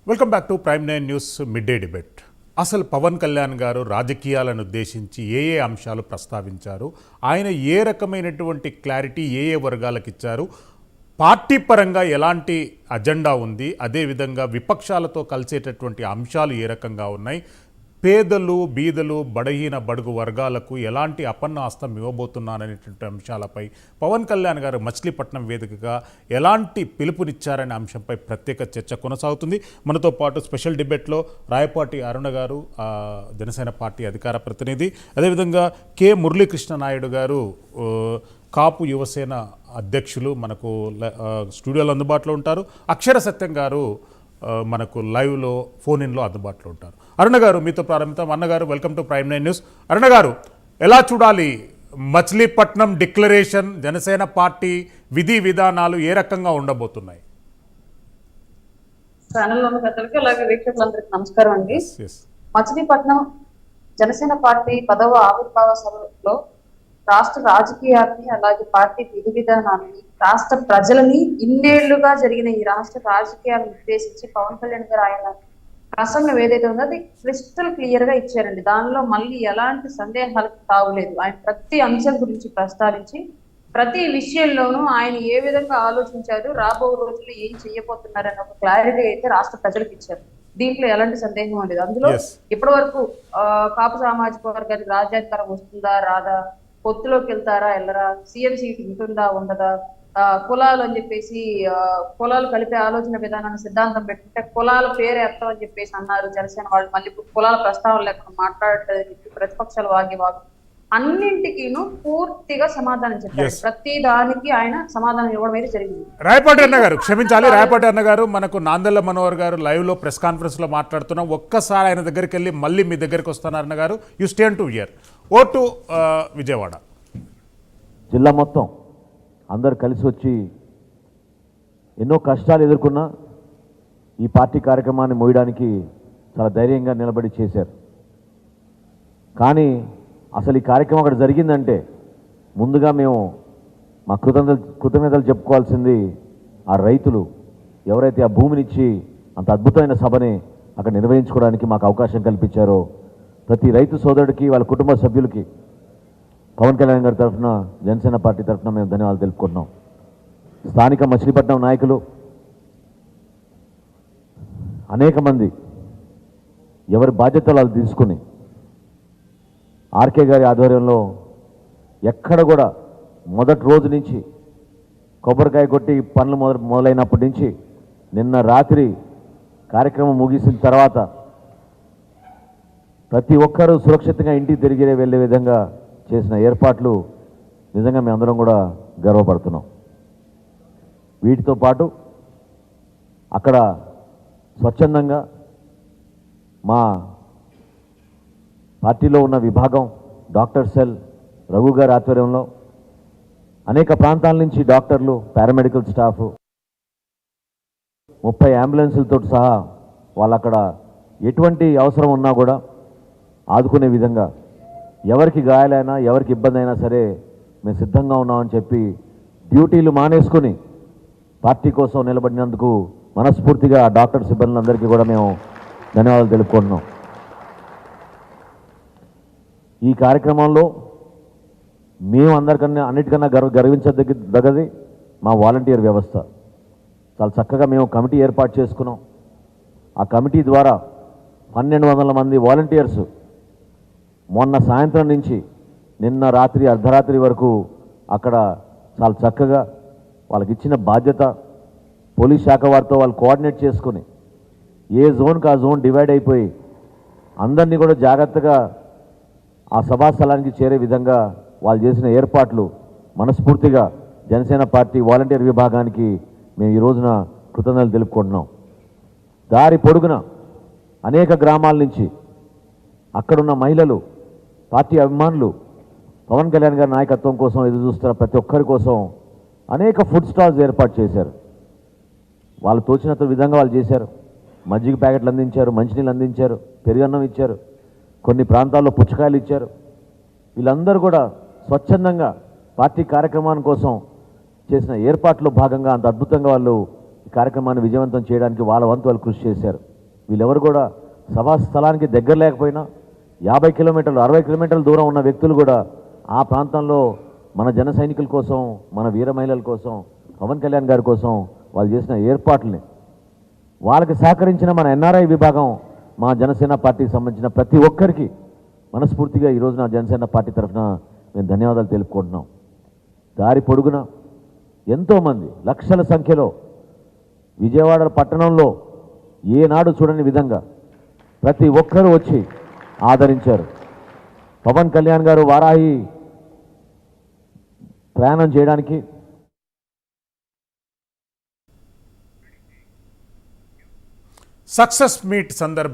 Welcome back to prime 9 news mid day debate. అసలు పవన్ కళ్యాణ్ గారు రాజకీయాలను ఉద్దేశించి ఏ అంశాలు ప్రస్తావించారు, ఆయన ఏ రకమైనటువంటి క్లారిటీ ఏ వర్గాలకు ఇచ్చారు, పార్టీ పరంగా ఎలాంటి అజెండా ఉంది, అదేవిధంగా విపక్షాలతో కలిసేటటువంటి అంశాలు ఏ రకంగా ఉన్నాయి, పేదలు బీదలు బడహీన బడుగు వర్గాలకు ఎలాంటి అపన్నాస్తం ఇవ్వబోతున్నారనేటువంటి అంశాలపై పవన్ కళ్యాణ్ గారు మచిలీపట్నం వేదికగా ఎలాంటి పిలుపునిచ్చారనే అంశంపై ప్రత్యేక చర్చ కొనసాగుతుంది. మనతో పాటు స్పెషల్ డిబేట్లో రాయపాటి అరుణ గారు, జనసేన పార్టీ అధికార ప్రతినిధి, అదేవిధంగా కె మురళీకృష్ణ నాయుడు గారు, కాపు యువసేన అధ్యక్షులు మనకు స్టూడియోలో అందుబాటులో ఉంటారు. అక్షర సత్యం గారు మనకు లైవ్లో ఫోన్ ఇన్లో అందుబాటులో ఉంటారు. అరుణ గారు, మీతో ప్రారంభిద్దాం. అన్నగారు, వెల్కమ్ టు ప్రైమ్ 9 న్యూస్. అరుణ గారు, ఎలా చూడాలి మచిలీపట్నం డిక్లరేషన్, జనసేన పార్టీ విధి విధానాలు ఏ రకంగా ఉండబోతున్నాయి? ఛానల్లోని పెద్దలకి అలాగే వీక్షకులందరికీ నమస్కారం అండి. మచిలీపట్నం జనసేన పార్టీ 10వ ఆవిర్భావ సభలో రాష్ట్ర రాజకీయాన్ని అలాగే పార్టీ విధి విధానాన్ని రాష్ట్ర ప్రజలని ఇన్నేళ్లుగా జరిగిన ఈ రాష్ట్ర రాజకీయాలను ఉద్దేశించి పవన్ కళ్యాణ్ గారు ఆయన ప్రసంగం ఏదైతే ఉందో అది క్రిస్టల్ క్లియర్ గా ఇచ్చారండి. దానిలో మళ్ళీ ఎలాంటి సందేహాలకు తావులేదు. ఆయన ప్రతి అంశం గురించి ప్రస్తావించి ప్రతి విషయంలోనూ ఆయన ఏ విధంగా ఆలోచించారు, రాబో రోజుల్లో ఏం చెయ్యబోతున్నారని ఒక క్లారిటీ అయితే రాష్ట్ర ప్రజలకు ఇచ్చారు. దీంట్లో ఎలాంటి సందేహం లేదు. అందులో ఇప్పటి వరకు కాపు సామాజిక వర్గానికి రాజ్యాధికారం వస్తుందా రాదా, పొత్తులోకి వెళ్తారా వెళ్ళరా, సీఎం సీట్ ఉంటుందా ఉండదా, కులాలు అని చెప్పేసి కులాలు కలిపే ఆలోచన విధానాన్ని సిద్ధాంతం పెట్టుకుంటే కులాల పేరు ఎత్తం అని చెప్పేసి అన్నారు జనసేన వాళ్ళు. మళ్ళీ కులాల ప్రస్తావన లేకుండా మాట్లాడేది ప్రతిపక్షాలు వాగి అన్నింటికీను పూర్తిగా సమాధానం చెప్పారు. ప్రతి దానికి ఆయన సమాధానం ఇవ్వడం అయితే జరిగింది. రాయపాటి అన్న గారు, క్షమించాలి, రాయపాటి అన్న గారు, మనకు నాందెళ్ల మనోహర్ గారు లైవ్ లో ప్రెస్ కాన్ఫరెన్స్ లో మాట్లాడుతున్నాం. ఒక్కసారి ఆయన దగ్గరికి వెళ్ళి మళ్ళీ మీ దగ్గరికి వస్తున్నారు అన్న గారు. యూ స్టేన్ టు హియర్. ఓ టు విజయవాడ జిల్లా మొత్తం అందరు కలిసి వచ్చి ఎన్నో కష్టాలు ఎదుర్కొన్నా ఈ పార్టీ కార్యక్రమాన్ని మోయడానికి చాలా ధైర్యంగా నిలబడి చేశారు. కానీ అసలు ఈ కార్యక్రమం అక్కడ జరిగిందంటే ముందుగా మేము మా కృతజ్ఞతలు చెప్పుకోవాల్సింది ఆ రైతులు ఎవరైతే ఆ భూమినిచ్చి అంత అద్భుతమైన సభని అక్కడ నిర్వహించుకోవడానికి మాకు అవకాశం కల్పించారో ప్రతి రైతు సోదరుడికి, వాళ్ళ కుటుంబ సభ్యులకి పవన్ కళ్యాణ్ గారి తరఫున, జనసేన పార్టీ తరఫున మేము ధన్యవాదాలు తెలుపుకుంటున్నాం. స్థానిక మచిలీపట్నం నాయకులు అనేక మంది ఎవరి బాధ్యతలు వాళ్ళు తీసుకుని ఆర్కే గారి ఆధ్వర్యంలో ఎక్కడ కూడా మొదటి రోజు నుంచి కొబ్బరికాయ కొట్టి పనులు మొదలైనప్పటి నుంచి నిన్న రాత్రి కార్యక్రమం ముగిసిన తర్వాత ప్రతి ఒక్కరూ సురక్షితంగా ఇంటికి తిరిగి వెళ్ళే విధంగా చేసిన ఏర్పాట్లు నిజంగా మేమందరం కూడా గర్వపడుతున్నాం. వీటితో పాటు అక్కడ స్వచ్ఛందంగా మా పార్టీలో ఉన్న విభాగం డాక్టర్ సెల్ రఘు గారి ఆధ్వర్యంలో అనేక ప్రాంతాల నుంచి డాక్టర్లు, పారామెడికల్ స్టాఫ్, 30 అంబులెన్సులతో సహా వాళ్ళు అక్కడ ఎటువంటి అవసరం ఉన్నా కూడా ఆదుకునే విధంగా, ఎవరికి గాయాలైనా ఎవరికి ఇబ్బంది అయినా సరే మేము సిద్ధంగా ఉన్నామని చెప్పి డ్యూటీలు మానేసుకొని పార్టీ కోసం నిలబడినందుకు మనస్ఫూర్తిగా డాక్టర్ సిబ్బందులందరికీ కూడా మేము ధన్యవాదాలు తెలుపుకుంటున్నాం. ఈ కార్యక్రమంలో మేము అన్నిటికన్నా గర్వించదగ్గది మా వాలంటీర్ వ్యవస్థ. చాలా చక్కగా మేము కమిటీ ఏర్పాటు చేసుకున్నాం. ఆ కమిటీ ద్వారా 1200 మంది వాలంటీర్స్ మొన్న సాయంత్రం నుంచి నిన్న రాత్రి అర్ధరాత్రి వరకు అక్కడ చాలా చక్కగా వాళ్ళకి ఇచ్చిన బాధ్యత పోలీస్ శాఖ వారితో వాళ్ళు కోఆర్డినేట్ చేసుకుని ఏ జోన్కి ఆ జోన్ డివైడ్ అయిపోయి అందరినీ కూడా జాగ్రత్తగా ఆ సభా స్థలానికి చేరే విధంగా వాళ్ళు చేసిన ఏర్పాట్లు మనస్ఫూర్తిగా జనసేన పార్టీ వాలంటీర్ విభాగానికి మేము ఈ రోజున కృతజ్ఞతలు తెలుపుకుంటున్నాం. దారి పొడుగున అనేక గ్రామాల నుంచి అక్కడున్న మహిళలు, పార్టీ అభిమానులు పవన్ కళ్యాణ్ గారి నాయకత్వం కోసం ఎదురు చూస్తున్న ప్రతి ఒక్కరి కోసం అనేక ఫుడ్ స్టాల్స్ ఏర్పాటు చేశారు. వాళ్ళు తోచినంత విధంగా వాళ్ళు చేశారు. మజ్జిగ ప్యాకెట్లు అందించారు, మంచినీళ్ళు అందించారు, పెరుగన్నం ఇచ్చారు, కొన్ని ప్రాంతాల్లో పుచ్చకాయలు ఇచ్చారు. వీళ్ళందరూ కూడా స్వచ్ఛందంగా పార్టీ కార్యక్రమాన్ని కోసం చేసిన ఏర్పాట్లో భాగంగా అంత అద్భుతంగా వాళ్ళు ఈ కార్యక్రమాన్ని విజయవంతం చేయడానికి వాళ్ళ వంతు వాళ్ళు కృషి చేశారు. వీళ్ళెవరు కూడా సభా స్థలానికి దగ్గర లేకపోయినా 50 కిలోమీటర్లు 60 కిలోమీటర్ల దూరం ఉన్న వ్యక్తులు కూడా ఆ ప్రాంతంలో మన జన సైనికుల కోసం, మన వీర మహిళల కోసం, పవన్ కళ్యాణ్ గారి కోసం వాళ్ళు చేసిన ఏర్పాట్లని, వాళ్ళకి సహకరించిన మన ఎన్ఆర్ఐ విభాగం, మా జనసేన పార్టీకి సంబంధించిన ప్రతి ఒక్కరికి మనస్ఫూర్తిగా ఈరోజు నా జనసేన పార్టీ తరఫున మేము ధన్యవాదాలు తెలుపుకుంటున్నాం. దారి పొడుగున ఎంతోమంది లక్షల సంఖ్యలో విజయవాడ పట్టణంలో ఏనాడు చూడని విధంగా ప్రతి ఒక్కరూ వచ్చి ఆదరించారు. పవన్ కళ్యాణ్ గారు వారాహి ప్రయాణం చేయడానికి సక్సెస్ మీట్ సందర్భంగా